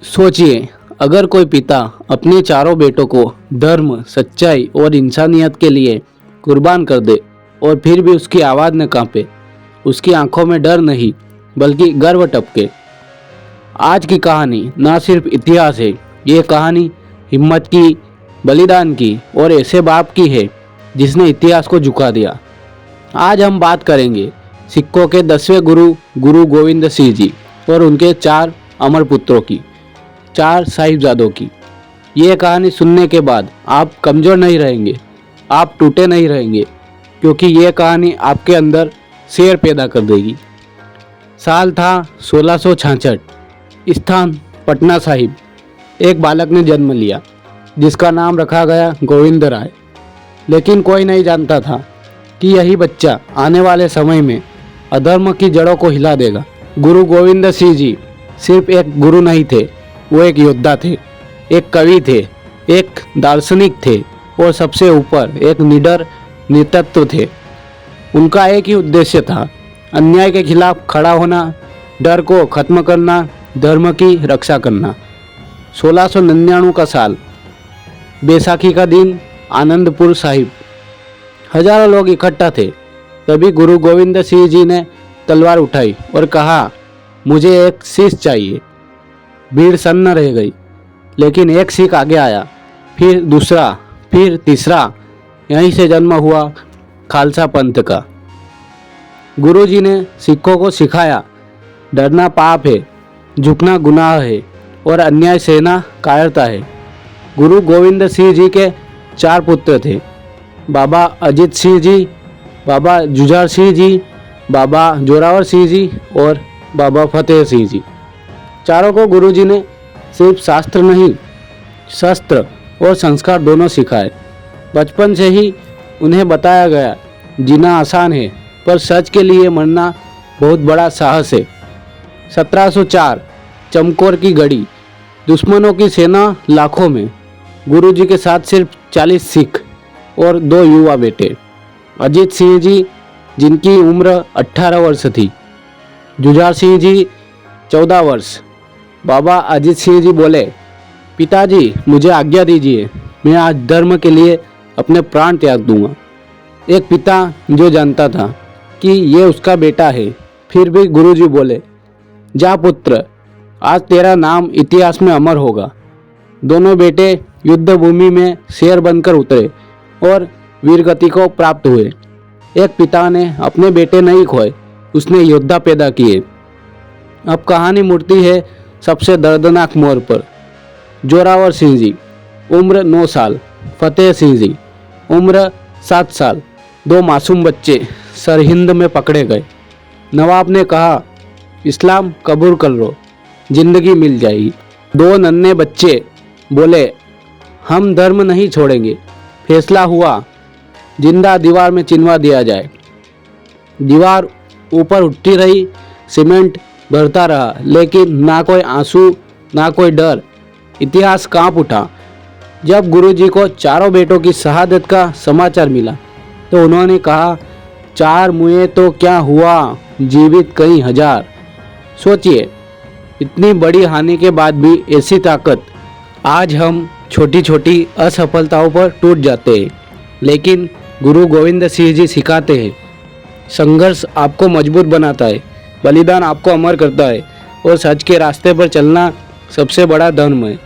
सोचिए, अगर कोई पिता अपने चारों बेटों को धर्म, सच्चाई और इंसानियत के लिए कुर्बान कर दे और फिर भी उसकी आवाज़ न कांपे, उसकी आंखों में डर नहीं बल्कि गर्व टपके। आज की कहानी ना सिर्फ इतिहास है, ये कहानी हिम्मत की, बलिदान की और ऐसे बाप की है जिसने इतिहास को झुका दिया। आज हम बात करेंगे सिखों के 10वें गुरु गुरु गोविंद सिंह जी और उनके 4 अमर पुत्रों की, 4 साहिबजादों की। ये कहानी सुनने के बाद आप कमज़ोर नहीं रहेंगे, आप टूटे नहीं रहेंगे, क्योंकि ये कहानी आपके अंदर शेर पैदा कर देगी। साल था 1666। स्थान पटना साहिब। एक बालक ने जन्म लिया जिसका नाम रखा गया गोविंद राय। लेकिन कोई नहीं जानता था कि यही बच्चा आने वाले समय में अधर्म की जड़ों को हिला देगा। गुरु गोविंद सिंह जी सिर्फ एक गुरु नहीं थे, वो एक योद्धा थे, एक कवि थे, एक दार्शनिक थे और सबसे ऊपर एक निडर नेतृत्व थे। उनका एक ही उद्देश्य था, अन्याय के खिलाफ खड़ा होना, डर को खत्म करना, धर्म की रक्षा करना। 1699 का साल, बैसाखी का दिन, आनंदपुर साहिब। हजारों लोग इकट्ठा थे। तभी गुरु गोविंद सिंह जी ने तलवार उठाई और कहा, मुझे एक शीश चाहिए। भीड़ सन्न रह गई, लेकिन एक सिख आगे आया, फिर दूसरा, फिर तीसरा। यहीं से जन्म हुआ खालसा पंथ का। गुरु जी ने सिखों को सिखाया, डरना पाप है, झुकना गुनाह है और अन्याय सहना कायरता है। गुरु गोविंद सिंह जी के 4 पुत्र थे, बाबा अजीत सिंह जी, बाबा जुझार सिंह जी, बाबा जोरावर सिंह जी और बाबा फतेह सिंह जी। चारों को गुरुजी ने सिर्फ शास्त्र नहीं, शस्त्र और संस्कार दोनों सिखाए। बचपन से ही उन्हें बताया गया, जीना आसान है पर सच के लिए मरना बहुत बड़ा साहस है। 1704 चमकौर की गढ़ी। दुश्मनों की सेना लाखों में, गुरुजी के साथ सिर्फ 40 सिख और 2 युवा बेटे। अजीत सिंह जी जिनकी उम्र 18 वर्ष थी, जुझार सिंह जी 14 वर्ष। बाबा अजीत सिंह जी बोले, पिताजी मुझे आज्ञा दीजिए, मैं आज धर्म के लिए अपने प्राण त्याग दूंगा। एक पिता जो जानता था कि ये उसका बेटा है, फिर भी गुरुजी बोले, जा पुत्र, आज तेरा नाम इतिहास में अमर होगा। दोनों बेटे युद्ध भूमि में शेर बनकर उतरे और वीरगति को प्राप्त हुए। एक पिता ने अपने बेटे नहीं खोए, उसने योद्धा पैदा किए। अब कहानी मुड़ती है सबसे दर्दनाक मोड़ पर। जोरावर सिंह जी, उम्र 9 साल। फतेह सिंह जी, उम्र 7 साल। 2 मासूम बच्चे सरहिंद में पकड़े गए। नवाब ने कहा, इस्लाम कबूल कर लो, जिंदगी मिल जाएगी। 2 नन्हे बच्चे बोले, हम धर्म नहीं छोड़ेंगे। फैसला हुआ, जिंदा दीवार में चिनवा दिया जाए। दीवार ऊपर उठती रही, सीमेंट भरता रहा, लेकिन ना कोई आंसू, ना कोई डर। इतिहास कांप उठा। जब गुरुजी को चारों बेटों की शहादत का समाचार मिला तो उन्होंने कहा, 4 मुए तो क्या हुआ, जीवित कई हजार। सोचिए, इतनी बड़ी हानि के बाद भी ऐसी ताकत। आज हम छोटी छोटी असफलताओं पर टूट जाते हैं, लेकिन गुरु गोविंद सिंह जी सिखाते हैं, संघर्ष आपको मजबूत बनाता है, बलिदान आपको अमर करता है और सच के रास्ते पर चलना सबसे बड़ा धर्म है।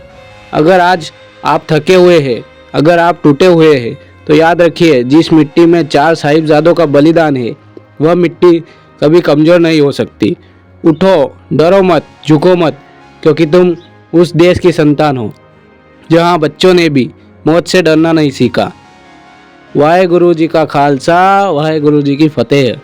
अगर आज आप थके हुए हैं, अगर आप टूटे हुए हैं, तो याद रखिए, जिस मिट्टी में 4 साहिबजादों का बलिदान है, वह मिट्टी कभी कमज़ोर नहीं हो सकती। उठो, डरो मत, झुको मत, क्योंकि तुम उस देश की संतान हो जहाँ बच्चों ने भी मौत से डरना नहीं सीखा। वाहे गुरु जी का खालसा, वाहे गुरु जी की फतेह।